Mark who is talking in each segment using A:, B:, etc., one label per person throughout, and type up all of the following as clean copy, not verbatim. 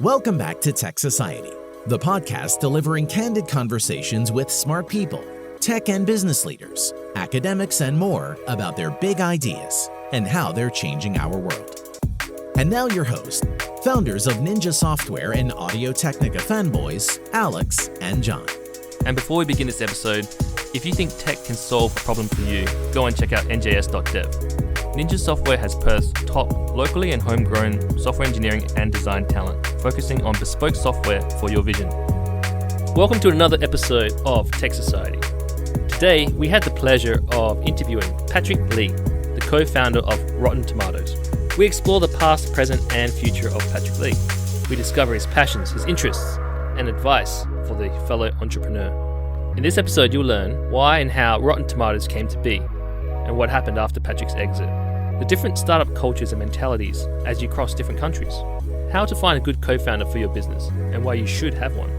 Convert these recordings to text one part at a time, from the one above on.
A: Welcome back to Tech Society, the podcast delivering candid conversations with smart people, tech and business leaders, academics, and more about their big ideas and how they're changing our world. And now your host, founders of Ninja Software and Audio-Technica fanboys, Alex and John.
B: And before we begin this episode, if you think tech can solve a problem for you, go and check out njs.dev. Ninja Software has Perth's top locally and homegrown software engineering and design talent, focusing on bespoke software for your vision. Welcome to another episode of Tech Society. Today, we had the pleasure of interviewing Patrick Lee, the co-founder of Rotten Tomatoes. We explore the past, present, and future of Patrick Lee. We discover his passions, his interests, and advice for the fellow entrepreneur. In this episode, you'll learn why and how Rotten Tomatoes came to be, and what happened after Patrick's exit, the different startup cultures and mentalities as you cross different countries, how to find a good co-founder for your business, and why you should have one,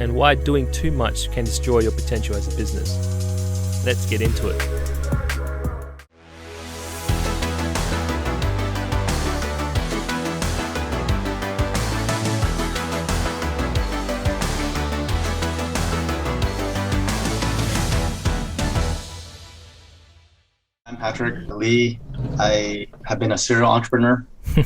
B: and why doing too much can destroy your potential as a business. Let's get into it.
C: I'm Patrick Lee. I have been a serial entrepreneur,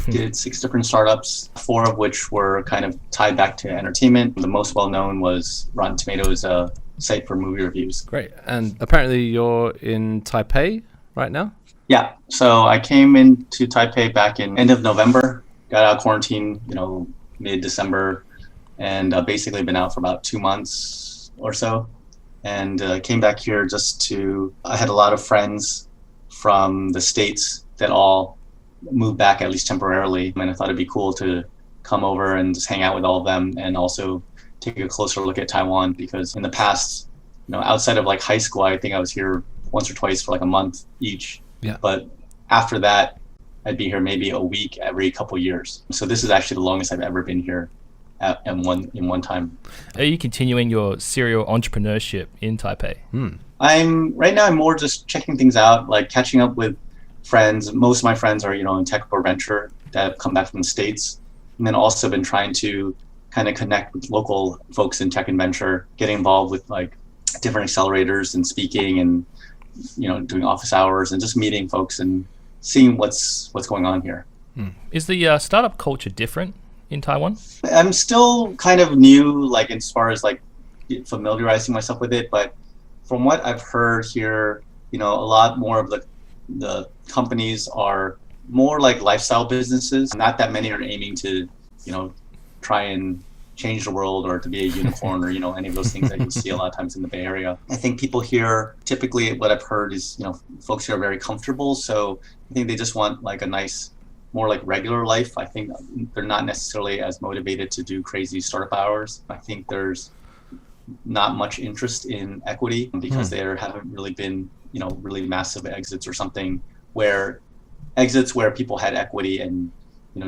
C: did 6 different startups, 4 of which were kind of tied back to entertainment. The most well-known was Rotten Tomatoes, a site for movie reviews.
D: Great. And apparently you're in Taipei right now?
C: Yeah. So I came into Taipei back in end of November, got out of quarantine, mid-December, and basically been out for about 2 months or so. And came back here I had a lot of friends from the States that all moved back, at least temporarily. And I thought it'd be cool to come over and just hang out with all of them and also take a closer look at Taiwan, because in the past, outside of like high school, I think I was here once or twice for like a month each.
D: Yeah.
C: But after that, I'd be here maybe a week every couple years. So this is actually the longest I've ever been here in one time.
B: Are you continuing your serial entrepreneurship in Taipei?
C: Right now I'm more just checking things out, like catching up with friends. Most of my friends are, in tech or venture that have come back from the States. And then also been trying to kind of connect with local folks in tech and venture, getting involved with like different accelerators and speaking and, doing office hours and just meeting folks and seeing what's going on here.
B: Is the startup culture different in Taiwan?
C: I'm still kind of new, like as far as like familiarizing myself with it, but from what I've heard here, a lot more of the companies are more like lifestyle businesses. Not that many are aiming to, try and change the world or to be a unicorn or, any of those things that you see a lot of times in the Bay Area. I think people here, typically what I've heard is, folks here are very comfortable. So I think they just want like a nice, more like regular life. I think they're not necessarily as motivated to do crazy startup hours. I think there's not much interest in equity because there haven't really been, really massive exits or something where people had equity and,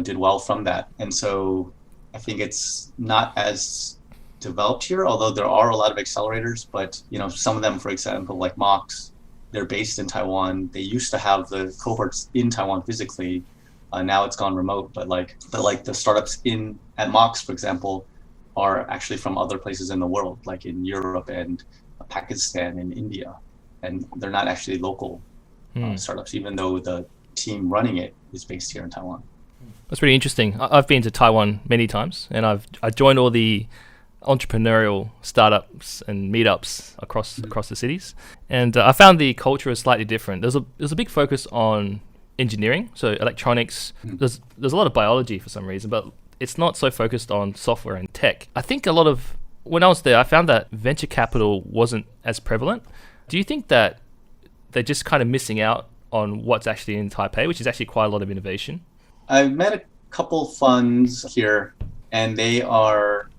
C: did well from that. And so I think it's not as developed here, although there are a lot of accelerators, but, some of them, for example, like Mox, they're based in Taiwan. They used to have the cohorts in Taiwan physically. Now it's gone remote, but the startups at Mox, for example, are actually from other places in the world, like in Europe and Pakistan and India. And they're not actually local startups, even though the team running it is based here in Taiwan.
B: That's pretty interesting. I've been to Taiwan many times, and I joined all the entrepreneurial startups and meetups across the cities. And I found the culture is slightly different. There's a big focus on engineering, so electronics. There's a lot of biology for some reason, but it's not so focused on software and tech. I think when I was there, I found that venture capital wasn't as prevalent. Do you think that they're just kind of missing out on what's actually in Taipei, which is actually quite a lot of innovation?
C: I've met a couple funds here, and they are,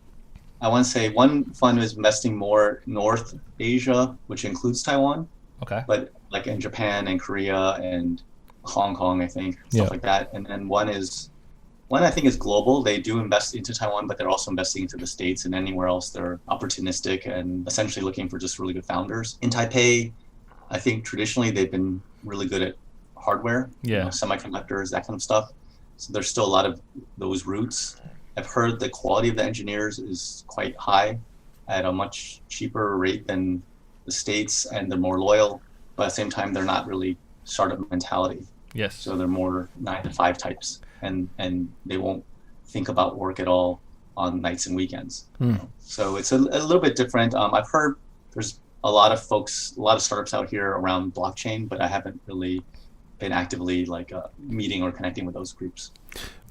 C: I want to say one fund is investing more North Asia, which includes Taiwan.
B: Okay.
C: But like in Japan and Korea and Hong Kong, I think, stuff like that. And then one I think is global. They do invest into Taiwan, but they're also investing into the States and anywhere else. They're opportunistic and essentially looking for just really good founders. In Taipei, I think traditionally they've been really good at hardware, semiconductors, that kind of stuff. So there's still a lot of those roots. I've heard the quality of the engineers is quite high at a much cheaper rate than the States, and they're more loyal, but at the same time, they're not really startup mentality.
B: Yes.
C: So they're more 9 to 5 types, and they won't think about work at all on nights and weekends. So it's a little bit different. I've heard there's a lot of startups out here around blockchain, but I haven't really been actively meeting or connecting with those groups.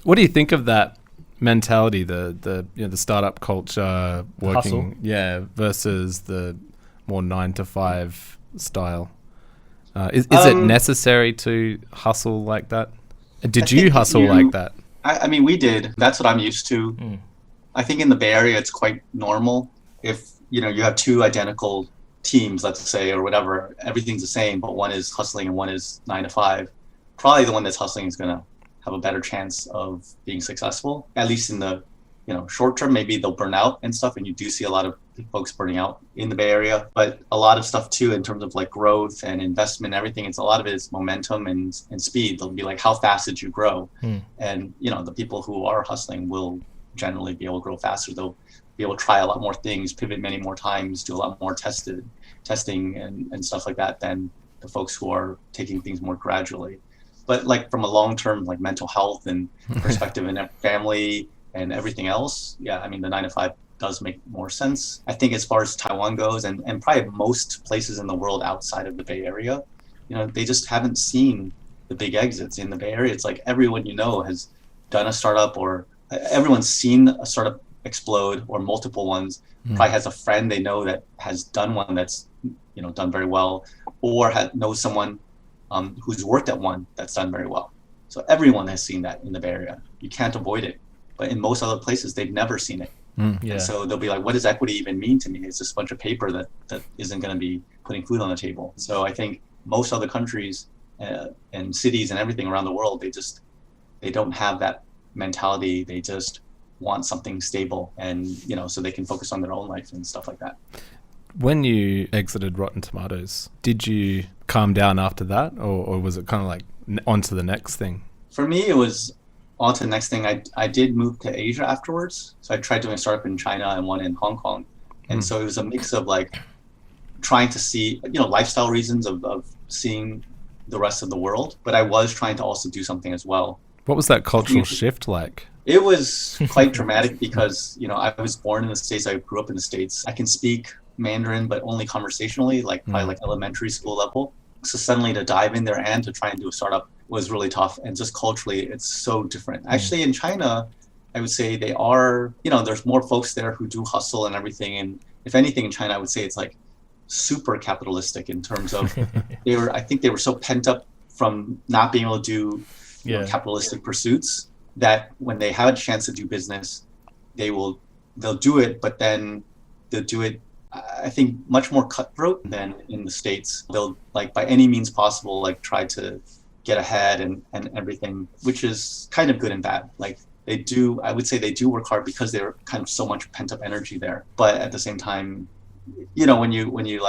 D: What do you think of that mentality, the startup culture, working,
B: Hustle.
D: versus the more 9 to 5 style? Is it necessary to hustle like that? Did you hustle like that?
C: I mean, we did. That's what I'm used to. I think in the Bay Area, it's quite normal. If you have 2 identical teams, let's say, or whatever, everything's the same, but one is hustling and one is 9 to 5. Probably the one that's hustling is going to have a better chance of being successful, at least in the short term. Maybe they'll burn out and stuff, and you do see a lot of folks burning out in the Bay Area. But a lot of stuff too, in terms of growth and investment and everything, a lot of it is momentum and speed. They'll be like, how fast did you grow? And the people who are hustling will generally be able to grow faster. They'll be able to try a lot more things, pivot many more times, do a lot more testing and stuff like that than the folks who are taking things more gradually. But from a long-term mental health and perspective and family and everything else, yeah, I mean, the 9 to 5 does make more sense. I think as far as Taiwan goes, and probably most places in the world outside of the Bay Area, they just haven't seen the big exits in the Bay Area. It's like everyone has done a startup, or everyone's seen a startup explode, or multiple ones. Probably has a friend they know that has done one that's done very well, or knows someone who's worked at one that's done very well. So everyone has seen that in the Bay Area. You can't avoid it. But in most other places, they've never seen it. And so they'll be like, what does equity even mean to me? It's just a bunch of paper that isn't going to be putting food on the table. So I think most other countries and cities and everything around the world, they don't have that mentality. They just want something stable, and so they can focus on their own life and stuff like that.
D: When you exited Rotten Tomatoes, did you calm down after that, or was it kind of like on to the next thing?
C: For me, it was on to the next thing. I did move to Asia afterwards. So I tried doing a startup in China and one in Hong Kong. And so it was a mix of trying to see, lifestyle reasons of seeing the rest of the world. But I was trying to also do something as well.
D: What was that cultural shift like?
C: It was quite dramatic because, I was born in the States. I grew up in the States. I can speak Mandarin, but only conversationally, probably elementary school level. So suddenly to dive in there and to try and do a startup was really tough. And just culturally, it's so different. Actually, in China, I would say they are, there's more folks there who do hustle and everything. And if anything in China, I would say it's super capitalistic in terms of I think they were so pent up from not being able to do capitalistic pursuits that when they have a chance to do business, they'll do it, but then they'll do it, I think, much more cutthroat than in the States. They'll by any means possible, try to get ahead and everything, which is kind of good and bad. I would say they do work hard because they're kind of so much pent up energy there. But at the same time, when you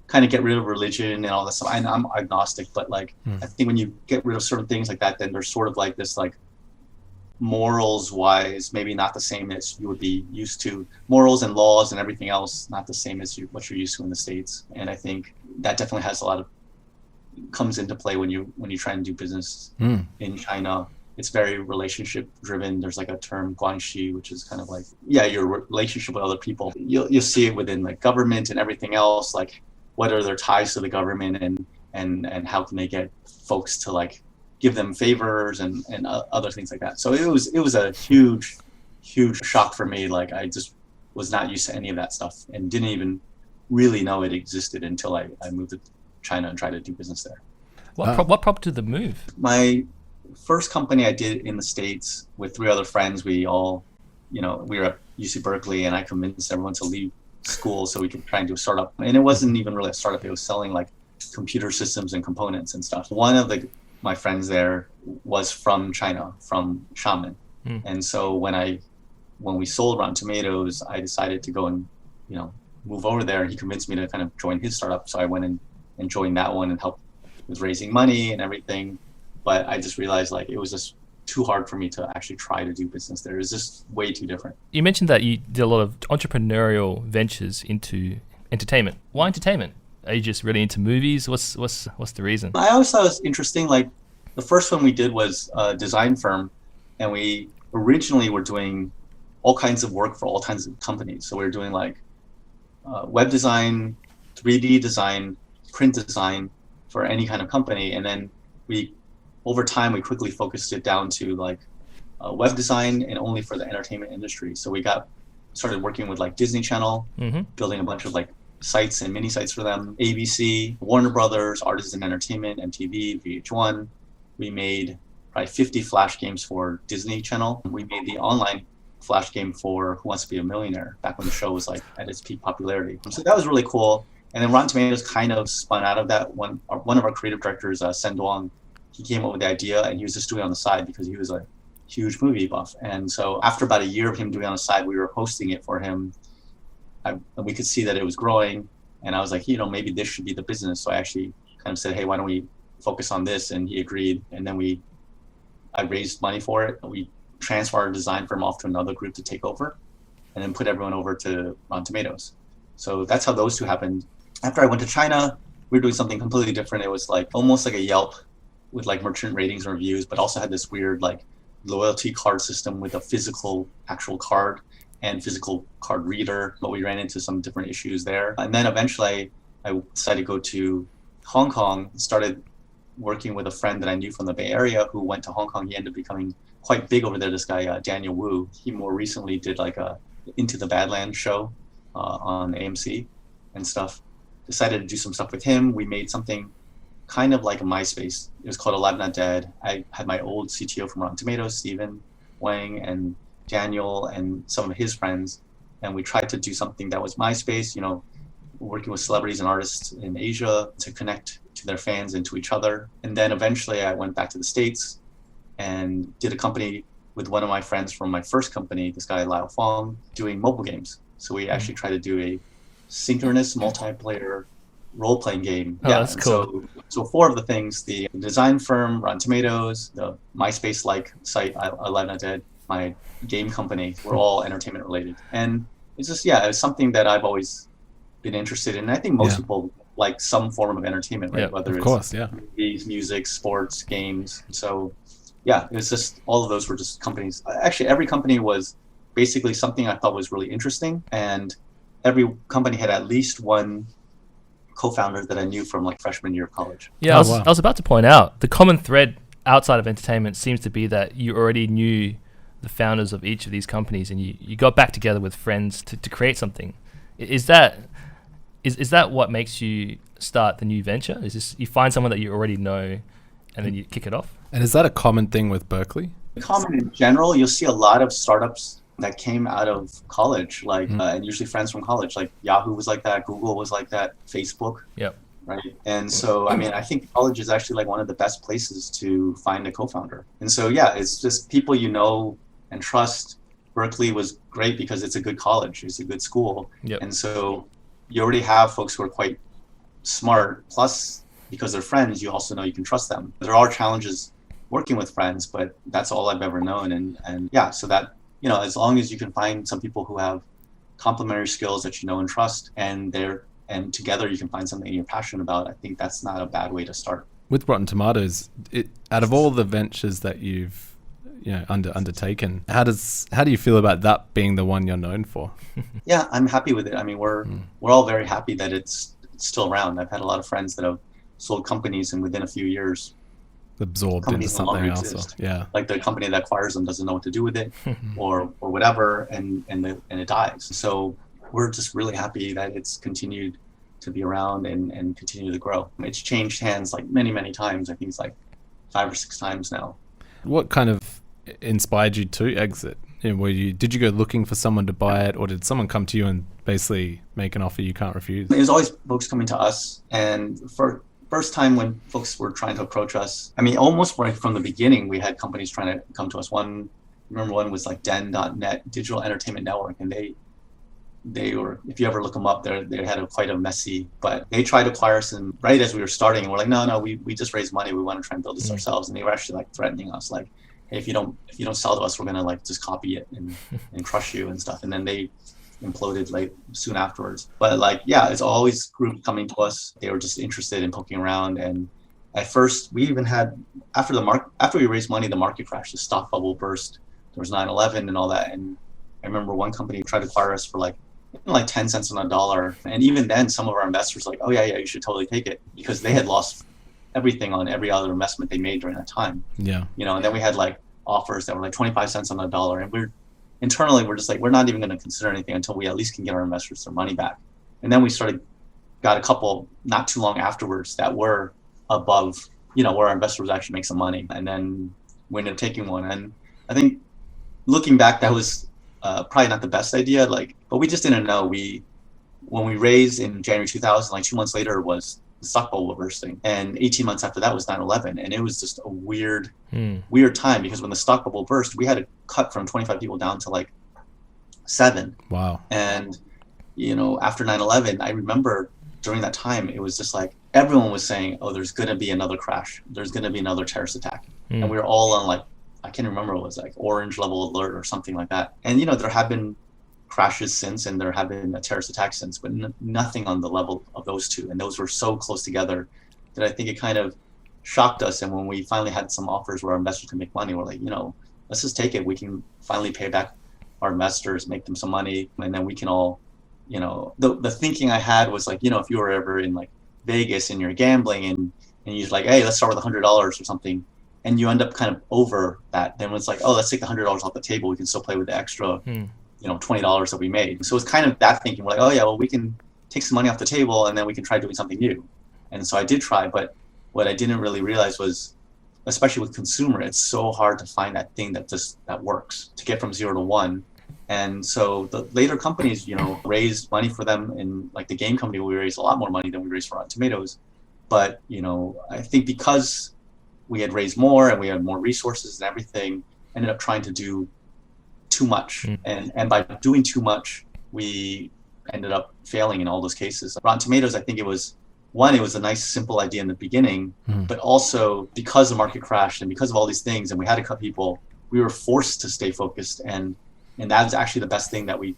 C: kind of get rid of religion and all that stuff, I'm agnostic, but I think when you get rid of certain things like that, then there's sort of this morals wise, maybe not the same as you would be used to. Morals and laws and everything else, not the same as what you're used to in the States. And I think that definitely has comes into play when you try and do business in China. It's very relationship driven. There's a term guanxi, which is kind of your relationship with other people. You'll see it within government and everything else. What are their ties to the government, and how can they get folks to give them favors and other things like that. So it was a huge shock for me. I just was not used to any of that stuff and didn't even really know it existed until I moved to China and tried to do business there.
B: What prompted the move?
C: My first company I did in the States with 3 other friends, we all, we were at UC Berkeley, and I convinced everyone to leave school so we could try and do a startup. And it wasn't even really a startup. It was selling computer systems and components and stuff. One of my friends there was from China, from Xiamen. And so when we sold Rotten Tomatoes, I decided to go and, move over there. And he convinced me to kind of join his startup. So I went and joined that one and helped with raising money and everything. But I just realized it was just too hard for me to actually try to do business there. It's just way too different.
B: You mentioned that you did a lot of entrepreneurial ventures into entertainment. Why entertainment? Are you just really into movies? What's the reason?
C: I always thought it was interesting. Like the first one we did was a design firm, and we originally were doing all kinds of work for all kinds of companies. So we were doing like web design, 3D design, print design for any kind of company. And then over time, we quickly focused it down to like web design and only for the entertainment industry. So we started working with like Disney Channel, building a bunch of like sites and mini sites for them, ABC, Warner Brothers, Artists and Entertainment, MTV, VH1. We made probably 50 Flash games for Disney Channel. We made the online Flash game for Who Wants to Be a Millionaire back when the show was like at its peak popularity. So that was really cool. And then Rotten Tomatoes kind of spun out of that. One of our creative directors, Sen Duong, he came up with the idea, and he was just doing it on the side because he was a huge movie buff. And so after about a year of him doing it on the side, we were hosting it for him. And we could see that it was growing. And I was like, maybe this should be the business. So I actually kind of said, hey, why don't we focus on this? And he agreed. And then I raised money for it. We transferred our design firm off to another group to take over, and then put everyone over to Rotten Tomatoes. So that's how those two happened. After I went to China, we were doing something completely different. It was like almost like a Yelp with like merchant ratings and reviews, but also had this weird like loyalty card system with a physical actual card and physical card reader. But we ran into some different issues there. And then eventually I decided to go to Hong Kong, started working with a friend that I knew from the Bay Area who went to Hong Kong. He ended up becoming quite big over there, this guy, Daniel Wu. He more recently did like a Into the Badlands show on AMC and stuff. Decided to do some stuff with him. We made something kind of like a MySpace. It was called Alive Not Dead. I had my old CTO from Rotten Tomatoes, Stephen Wang, and Daniel, and some of his friends. And we tried to do something that was MySpace, working with celebrities and artists in Asia to connect to their fans and to each other. And then eventually I went back to the States and did a company with one of my friends from my first company, this guy Lao Fong, doing mobile games. So we actually tried to do a synchronous multiplayer role-playing game.
B: Oh, that's cool.
C: So four of the things: the design firm, Rotten Tomatoes, the MySpace-like site, Alive Not Dead, my game company, were all entertainment related. And it's just, it was something that I've always been interested in. And I think most people like some form of entertainment, right? Whether it's movies, music, sports, games. So it was just, all of those were just companies. Actually, every company was basically something I thought was really interesting. And every company had at least one co-founder that I knew from like freshman year of college.
B: Yeah, I was about to point out, the common thread outside of entertainment seems to be that you already knew the founders of each of these companies, and you got back together with friends to create something. Is that what makes you start the new venture? Is this, you find someone that you already know and then you kick it off?
D: And is that a common thing with Berkeley?
C: Common in general. You'll see a lot of startups that came out of college, like and usually friends from college. Like Yahoo was like that, Google was like that, Facebook.
B: Yep.
C: Right. And so, I think college is actually like one of the best places to find a co-founder. And so, it's just people you know and trust. Berkeley was great because it's a good college, it's a good school.
B: Yep.
C: And so you already have folks who are quite smart. Plus, because they're friends, you also know you can trust them. There are challenges working with friends, but that's all I've ever known. And so that, as long as you can find some people who have complementary skills that you know and trust, and together you can find something you're passionate about, I think that's not a bad way to start.
D: With Rotten Tomatoes, out of all the ventures that you've undertaken, how do you feel about that being the one you're known for?
C: Yeah, I'm happy with it. I mean, we're all very happy that it's still around. I've had a lot of friends that have sold companies, and within a few years
D: absorbed into something else.
C: Like the company that acquires them doesn't know what to do with it or whatever, and it dies. So we're just really happy that it's continued to be around and continue to grow. It's changed hands like many, many times. I think it's like 5 or 6 times now.
D: What kind of inspired you to exit? Did you go looking for someone to buy it, or did someone come to you and basically make an offer you can't refuse?
C: It was always folks coming to us, and for first time when folks were trying to approach us, almost right from the beginning, we had companies trying to come to us. One was like Den.net, Digital Entertainment Network, and they were, if you ever look them up, they had quite a messy, but they tried to acquire us, and right as we were starting, and we're like, no, we just raised money, we want to try and build this ourselves. And they were actually like threatening us, like, if you don't sell to us, we're gonna like just copy it and crush you and stuff. And then they imploded like soon afterwards. But like, yeah, it's always groups coming to us. They were just interested in poking around. And at first, we even had after we raised money, the market crashed, the stock bubble burst. There was 9/11 and all that. And I remember one company tried to acquire us for like 10 cents on a dollar. And even then, some of our investors were like, oh yeah, you should totally take it, because they had lost everything on every other investment they made during that time.
D: Yeah.
C: And then we had like offers that were like 25 cents on a dollar. And we're just like, we're not even going to consider anything until we at least can get our investors their money back. And then we got a couple not too long afterwards that were above, where our investors actually make some money. And then we ended up taking one. And I think looking back, that was probably not the best idea. But we just didn't know. When we raised in January 2000, like 2 months later was the stock bubble bursting, and 18 months after that was 9/11, and it was just a weird time, because when the stock bubble burst, we had to cut from 25 people down to like 7.
D: Wow.
C: And after 9/11, I remember during that time, it was just like everyone was saying, oh, there's going to be another crash, there's going to be another terrorist attack, and we were all on like, I can't remember, it was like orange level alert or something like that. And there have been crashes since, and there have been a terrorist attack since, but nothing on the level of those two. And those were so close together that I think it kind of shocked us. And when we finally had some offers where our investors could make money, we're like, let's just take it. We can finally pay back our investors, make them some money, and then we can all, the thinking I had was like, if you were ever in like Vegas and you're gambling and you're like, hey, let's start with $100 or something, and you end up kind of over that, then it's like, oh, let's take the $100 off the table. We can still play with the extra, $20 that we made. So it's kind of that thinking. We're like, oh yeah, well, we can take some money off the table and then we can try doing something new. And so I did try, but what I didn't really realize was, especially with consumer, it's so hard to find that thing that works to get from 0 to 1. And so the later companies, raised money for them. In like the game company, we raised a lot more money than we raised for Rotten Tomatoes. But, I think because we had raised more and we had more resources and everything, ended up trying to do too much. And by doing too much, we ended up failing in all those cases. Rotten Tomatoes, I think it was a nice, simple idea in the beginning, but also because the market crashed and because of all these things and we had to cut people, we were forced to stay focused. And that's actually the best thing that we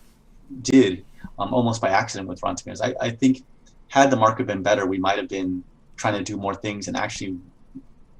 C: did, almost by accident with Rotten Tomatoes. I think had the market been better, we might have been trying to do more things and actually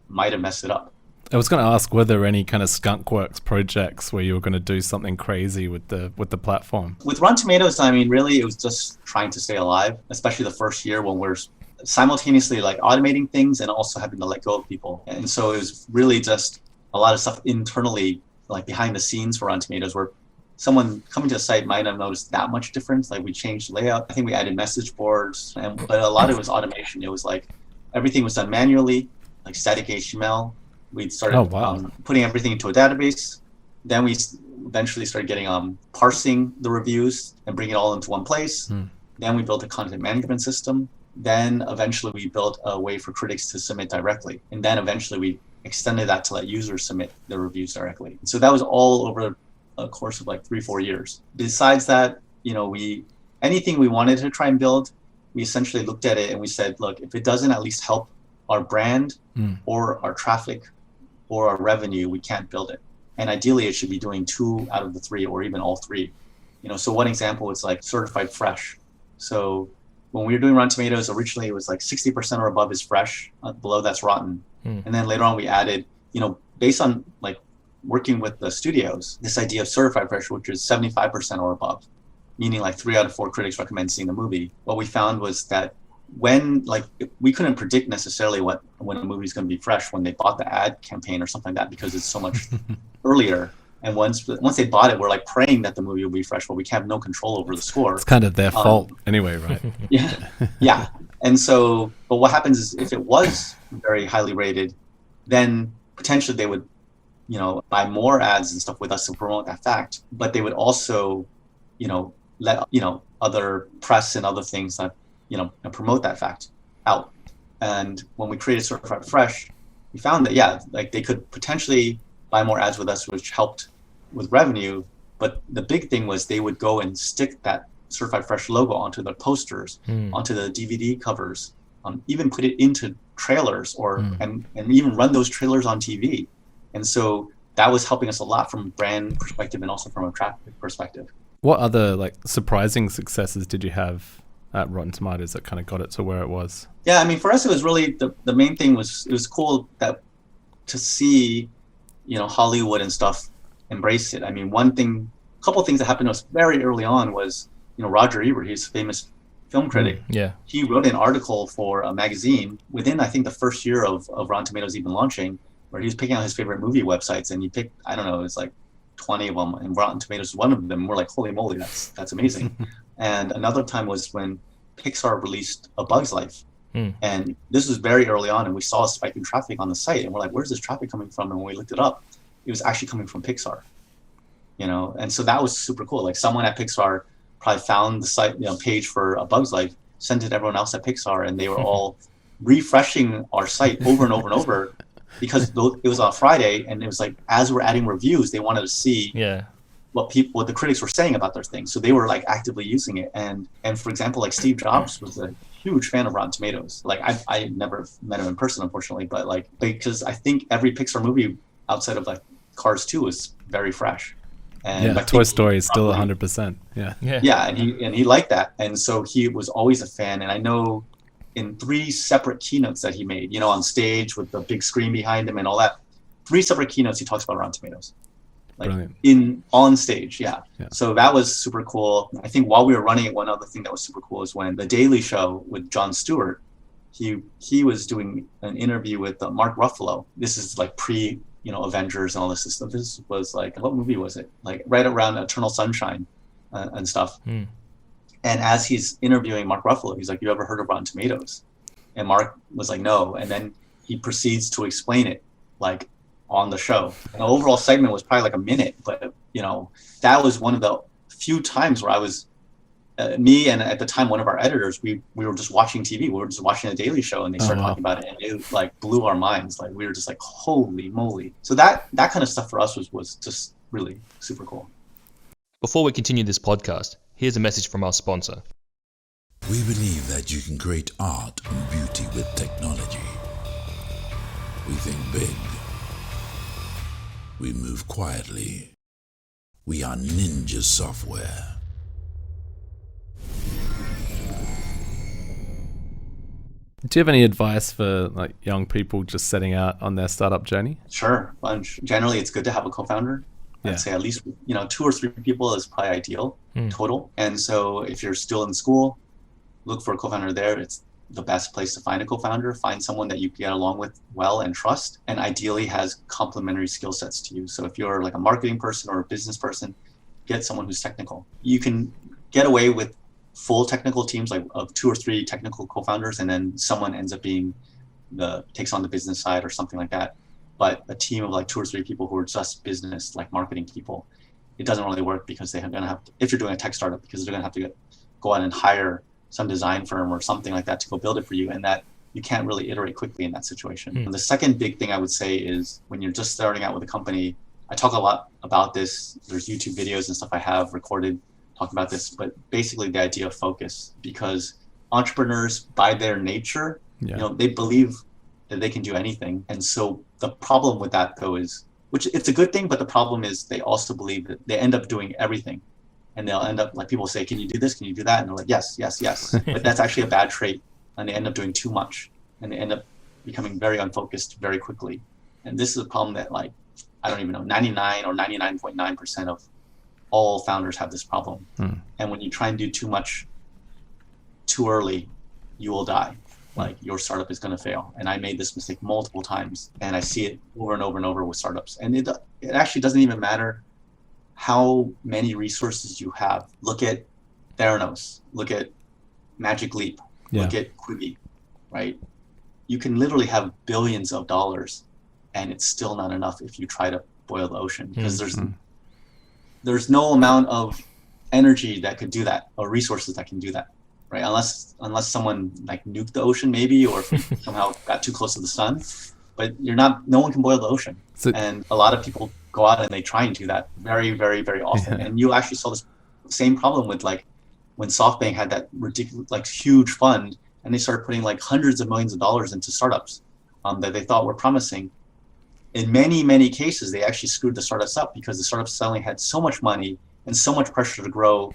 C: might have messed it up.
D: I was going to ask, were there any kind of skunkworks projects where you were going to do something crazy with the platform?
C: With Rotten Tomatoes, I mean, really, it was just trying to stay alive, especially the first year when we're simultaneously like automating things and also having to let go of people. And so it was really just a lot of stuff internally, like behind the scenes for Rotten Tomatoes, where someone coming to the site might not notice that much difference. Like we changed layout. I think we added message boards, but a lot of it was automation. It was like everything was done manually, like static HTML. We started putting everything into a database. Then we eventually started getting parsing the reviews and bringing it all into one place. Then we built a content management system. Then eventually we built a way for critics to submit directly. And then eventually we extended that to let users submit their reviews directly. So that was all over a course of like 3-4 years. Besides that, anything we wanted to try and build, we essentially looked at it and we said, look, if it doesn't at least help our brand or our traffic or our revenue, we can't build it. And ideally, it should be doing 2 out of the 3 or even all 3. So one example is like certified fresh. So when we were doing Rotten Tomatoes, originally it was like 60% or above is fresh, below that's rotten. And then later on we added, based on like working with the studios, this idea of certified fresh, which is 75% or above, meaning like 3 out of 4 critics recommend seeing the movie. What we found was that when we couldn't predict necessarily when a movie's going to be fresh when they bought the ad campaign or something like that, because it's so much earlier. And once they bought it, we're like praying that the movie will be fresh, but we have no control over the score.
D: It's kind of their fault anyway, right?
C: Yeah. And so, but what happens is if it was very highly rated, then potentially they would, buy more ads and stuff with us to promote that fact. But they would also, let, other press and other things that, promote that fact out. And when we created Certified Fresh, we found that, they could potentially buy more ads with us, which helped with revenue. But the big thing was they would go and stick that Certified Fresh logo onto the posters, onto the DVD covers, even put it into trailers and even run those trailers on TV. And so that was helping us a lot from a brand perspective and also from a traffic perspective.
D: What other like surprising successes did you have at Rotten Tomatoes that kind of got it to where it was?
C: Yeah, I mean, for us, it was really the main thing was it was cool that to see, Hollywood and stuff embrace it. I mean, a couple of things that happened to us very early on was, Roger Ebert, he's a famous film critic.
D: Yeah.
C: He wrote an article for a magazine within, I think, the first year of Rotten Tomatoes even launching, where he was picking out his favorite movie websites, and he picked, I don't know, it's like 20 of them, and Rotten Tomatoes was one of them. We're like, holy moly, that's amazing. And another time was when Pixar released A Bug's Life. And this was very early on, and we saw a spike in traffic on the site, and we're like, where's this traffic coming from? And when we looked it up, it was actually coming from Pixar, and so that was super cool. Like someone at Pixar probably found the site, page for A Bug's Life, sent it to everyone else at Pixar, and they were all refreshing our site over and over and over because it was on Friday, and it was like, as we're adding reviews, they wanted to see what the critics were saying about their things. So they were like actively using it. And for example, like Steve Jobs was a huge fan of Rotten Tomatoes. Like I never met him in person, unfortunately, but like, because I think every Pixar movie outside of like Cars 2 is very fresh. And
D: Toy Story is still 100%.
C: Yeah, and he liked that. And so he was always a fan. And I know in 3 separate keynotes that he made, on stage with the big screen behind him and all that, 3 separate keynotes he talks about Rotten Tomatoes. Like on stage, yeah. So that was super cool. I think while we were running it, one other thing that was super cool is when The Daily Show with Jon Stewart, he was doing an interview with Mark Ruffalo. This is like pre, Avengers and all this stuff. This was like, what movie was it? Like right around Eternal Sunshine and stuff. And as he's interviewing Mark Ruffalo, he's like, you ever heard of Rotten Tomatoes? And Mark was like, no. And then he proceeds to explain it, like, on the show. And the overall segment was probably like a minute, but that was one of the few times where I was me and at the time one of our editors, we were just watching TV. We were just watching The Daily Show, and they started talking about it, and it like blew our minds. Like we were just like, holy moly. So that kind of stuff for us was just really super cool.
B: Before we continue this podcast, here's a message from our sponsor.
E: We believe that you can create art and beauty with technology. We think big. We move quietly. We are Ninja Software.
D: Do you have any advice for like young people just setting out on their startup journey?
C: Sure, bunch. Generally, it's good to have a co-founder. I'd say at least 2 or 3 people is probably ideal total. And so if you're still in school, look for a co-founder there. It's the best place to find a co-founder. Find someone that you can get along with well and trust, and ideally has complementary skill sets to you. So if you're like a marketing person or a business person, get someone who's technical. You can get away with full technical teams, like of 2 or 3 technical co-founders, and then someone ends up takes on the business side or something like that. But a team of like 2 or 3 people who are just business, like marketing people, it doesn't really work, because they're going to have to, if you're doing a tech startup, because they're going to have to go out and hire some design firm or something like that to go build it for you, and that you can't really iterate quickly in that situation. And the second big thing I would say is when you're just starting out with a company, I talk a lot about this. There's YouTube videos and stuff I have recorded talking about this, but basically the idea of focus, because entrepreneurs by their nature, they believe that they can do anything. And so the problem with that though is, which it's a good thing, but the problem is they also believe that they end up doing everything. And they'll end up, like, people say, can you do this? Can you do that? And they're like, yes, yes, yes. But that's actually a bad trait. And they end up doing too much. And they end up becoming very unfocused very quickly. And this is a problem that, like, I don't even know, 99 or 99.9% of all founders have this problem. And when you try and do too much too early, you will die. Like, your startup is going to fail. And I made this mistake multiple times. And I see it over and over and over with startups. And it actually doesn't even matter how many resources you have. Look at Theranos, look at Magic Leap, look at Quibi, right? You can literally have billions of dollars, and it's still not enough if you try to boil the ocean, because there's no amount of energy that could do that, or resources that can do that, right? Unless someone like nuked the ocean maybe, or somehow got too close to the sun. But no one can boil the ocean. And a lot of people go out and they try and do that very, very, very often. And you actually saw this same problem with, like, when SoftBank had that ridiculous, like, huge fund, and they started putting like hundreds of millions of dollars into startups that they thought were promising. in many, many cases, they actually screwed the startups up because the startups suddenly had so much money and so much pressure to grow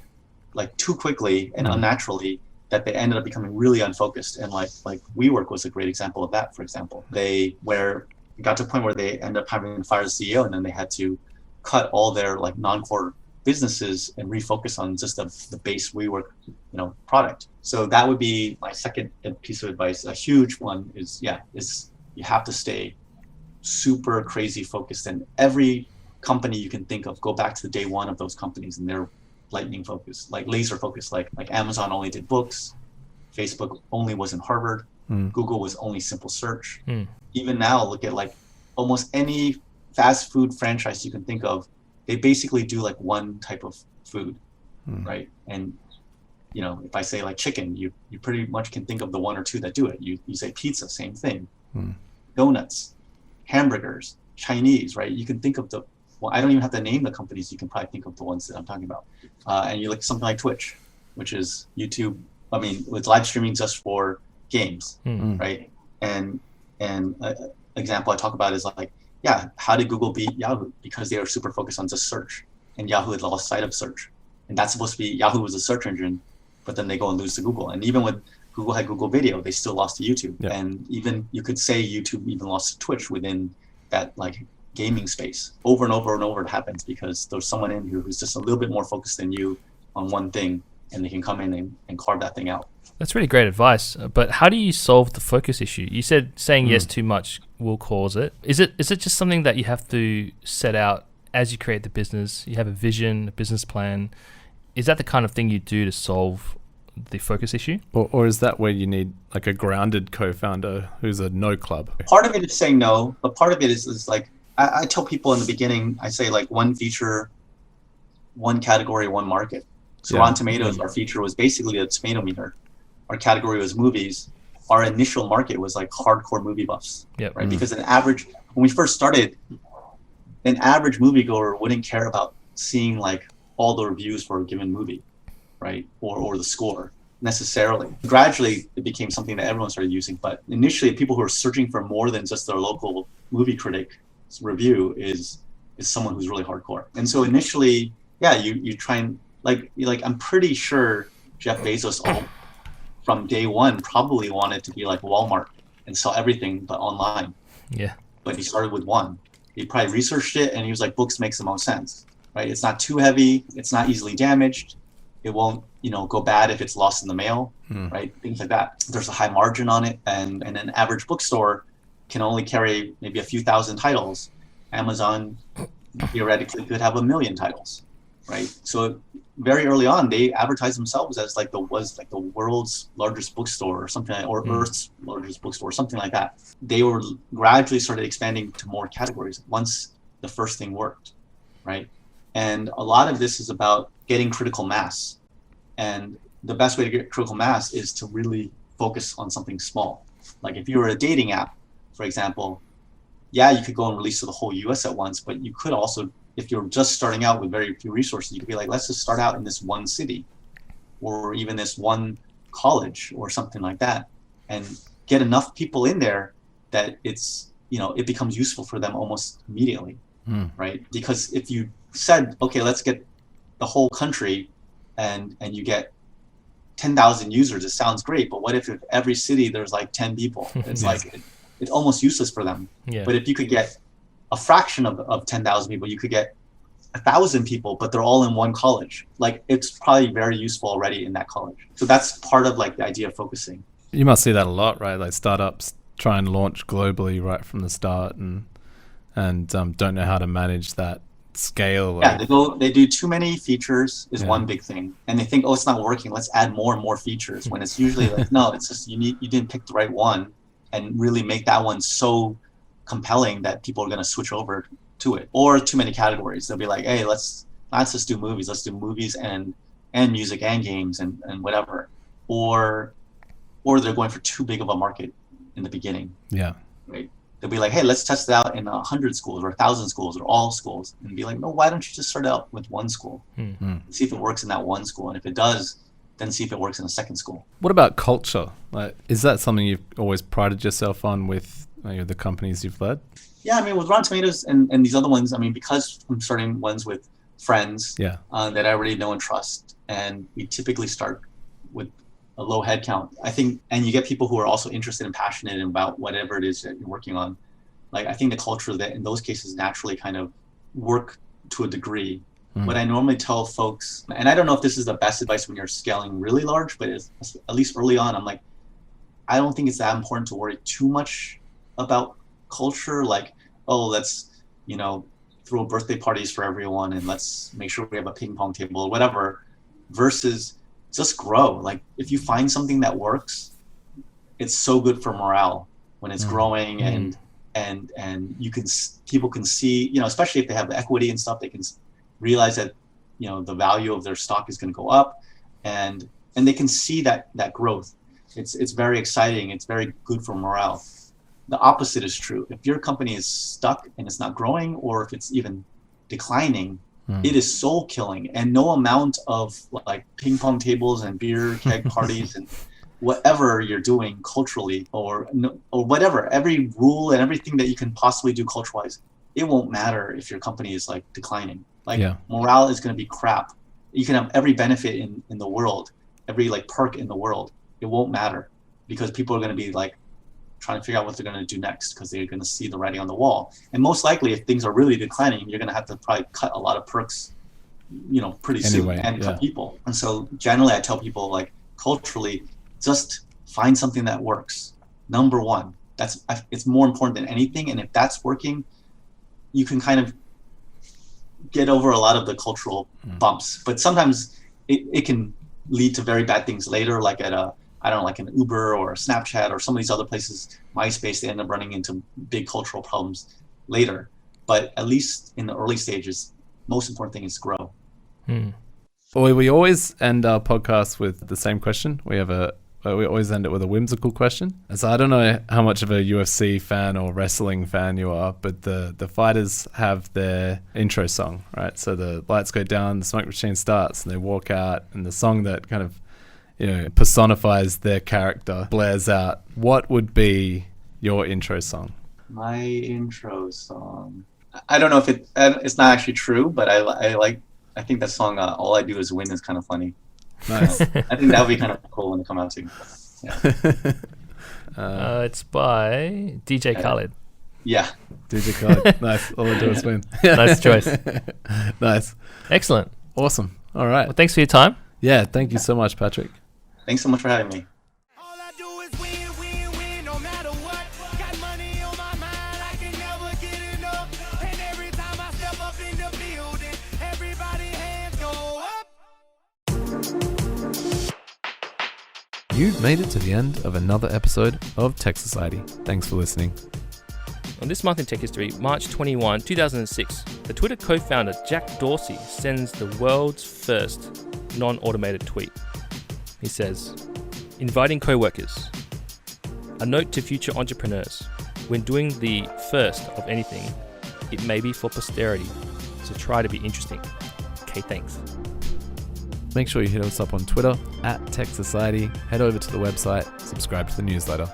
C: like too quickly and unnaturally that they ended up becoming really unfocused. And like WeWork was a great example of that, for example. They got to a point where they ended up having to fire the CEO, and then they had to cut all their like non-core businesses and refocus on just the base WeWork, product. So that would be my second piece of advice. A huge one is you have to stay super crazy focused, and every company you can think of, go back to the day one of those companies and they're lightning focused, like laser focused, like Amazon only did books, Facebook only was in Harvard, Google was only simple search. Even now, look at like almost any fast food franchise you can think of, they basically do like one type of food, right? And if I say like chicken, you pretty much can think of the one or two that do it. You say pizza, same thing. Donuts, hamburgers, Chinese, right? You can think of I don't even have to name the companies. You can probably think of the ones that I'm talking about. And you look something like Twitch, which is YouTube. I mean, with live streaming just for games, right? And example I talk about is like, how did Google beat Yahoo? Because they were super focused on just search, and Yahoo had lost sight of search. And that's supposed to be, Yahoo was a search engine, but then they go and lose to Google. And even when Google had Google Video, they still lost to YouTube. Yeah. And even you could say YouTube even lost to Twitch within that like gaming space. Over and over and over it happens because there's someone in here who's just a little bit more focused than you on one thing, and they can come in and carve that thing out.
B: That's really great advice. But how do you solve the focus issue? You said saying yes too much will cause it. Is it just something that you have to set out as you create the business? You have a vision, a business plan. Is that the kind of thing you do to solve the focus issue?
D: Or is that where you need like a grounded co-founder who's a no club?
C: Part of it is saying no, but part of it is like, I tell people in the beginning, I say like one feature, one category, one market. So Rotten Tomatoes, our feature was basically a tomato meter. Our category was movies. Our initial market was like hardcore movie buffs, right? Because when we first started, an average moviegoer wouldn't care about seeing like all the reviews for a given movie, right? Or the score necessarily. Gradually, it became something that everyone started using. But initially, people who are searching for more than just their local movie critic review is someone who's really hardcore. And so initially, you try and like I'm pretty sure Jeff Bezos from day one probably wanted to be like Walmart and sell everything but online. Yeah. But he started with one. He probably researched it and he was like, books makes the most sense, right? It's not too heavy, it's not easily damaged, it won't go bad if it's lost in the mail, right? Things like that. There's a high margin on it, and an average bookstore can only carry maybe a few thousand titles. Amazon theoretically could have 1 million titles, right? So very early on, they advertised themselves as like the world's largest bookstore or something, or Earth's largest bookstore, or something like that. They were gradually started expanding to more categories once the first thing worked, right? And a lot of this is about getting critical mass. And the best way to get critical mass is to really focus on something small. Like if you were a dating app, for example, you could go and release to the whole US at once, but you could also, if you're just starting out with very few resources, you could be like, let's just start out in this one city or even this one college or something like that, and get enough people in there that it's, it becomes useful for them almost immediately, right? Because if you said, okay, let's get the whole country and you get 10,000 users, it sounds great, but what if every city there's like 10 people? It's like, it's almost useless for them. Yeah. But if you could get a fraction of 10,000 people, you could get 1,000 people, but they're all in one college. Like it's probably very useful already in that college. So that's part of like the idea of focusing.
D: You must see that a lot, right? Like startups try and launch globally right from the start and don't know how to manage that scale.
C: Yeah, they do too many features is one big thing, and they think, oh, it's not working, let's add more and more features, when it's usually like, no, it's just you didn't pick the right one and really make that one so compelling that people are going to switch over to it. Or too many categories. They'll be like, hey, let's just do movies. Let's do movies and music and games and whatever. Or they're going for too big of a market in the beginning. Yeah. Right. They'll be like, hey, let's test it out in 100 schools or 1,000 schools or all schools. And be like, no, why don't you just start out with one school? See if it works in that one school. And if it does, then see if it works in a second school.
D: What about culture? Like, is that something you've always prided yourself on with The companies you've led?
C: Yeah, I mean, with Rotten Tomatoes and these other ones, I mean, because I'm starting ones with friends that I already know and trust, and we typically start with a low head count. I think, and you get people who are also interested and passionate about whatever it is that you're working on. Like, I think the culture that in those cases naturally kind of work to a degree. What I normally tell folks, and I don't know if this is the best advice when you're scaling really large, but at least early on, I'm like, I don't think it's that important to worry too much about culture. Like, oh, let's, throw birthday parties for everyone and let's make sure we have a ping pong table or whatever, versus just grow. Like, if you find something that works, it's so good for morale when it's growing and people can see, especially if they have the equity and stuff, they can realize that, the value of their stock is going to go up, and they can see that growth. It's very exciting. It's very good for morale. The opposite is true. If your company is stuck and it's not growing, or if it's even declining, it is soul killing. And no amount of like ping pong tables and beer keg parties and whatever you're doing culturally or whatever, every rule and everything that you can possibly do culture-wise, it won't matter if your company is like declining. Like morale is going to be crap. You can have every benefit in the world, every like perk in the world. It won't matter because people are going to be like trying to figure out what they're going to do next because they're going to see the writing on the wall. And most likely, if things are really declining, you're going to have to probably cut a lot of perks, pretty soon and cut people. And so generally, I tell people like culturally, just find something that works. Number one, it's more important than anything. And if that's working, you can kind of get over a lot of the cultural bumps. But sometimes it can lead to very bad things later, like at like an Uber or a Snapchat or some of these other places, MySpace, they end up running into big cultural problems later. But at least in the early stages, most important thing is grow.
D: Well, we always end our podcast with the same question. We always end it with a whimsical question. And so I don't know how much of a UFC fan or wrestling fan you are, but the fighters have their intro song, right? So the lights go down, the smoke machine starts, and they walk out, and the song that kind of personifies their character blares out. What would be your intro song?
C: My intro song, I don't know if it's not actually true, but I think that song, All I Do Is Win, is kind of funny. Nice. I think that would be kind of cool when it come out too. Yeah.
B: It's by DJ Khaled.
C: Yeah.
D: DJ Khaled. Nice. All I do is win.
B: Nice choice.
D: Nice.
B: Excellent.
D: Awesome. All right.
B: Well, thanks for your time.
D: Yeah. Thank you so much, Patrick.
C: Thanks so much for having me.
D: You've made it to the end of another episode of Tech Society. Thanks for listening.
B: On this month in tech history, March 21, 2006, the Twitter co-founder Jack Dorsey sends the world's first non-automated tweet. He says, inviting co-workers. A note to future entrepreneurs. When doing the first of anything, it may be for posterity, so try to be interesting. Okay, thanks.
D: Make sure you hit us up on Twitter @Tech Society. Head over to the website, subscribe to the newsletter.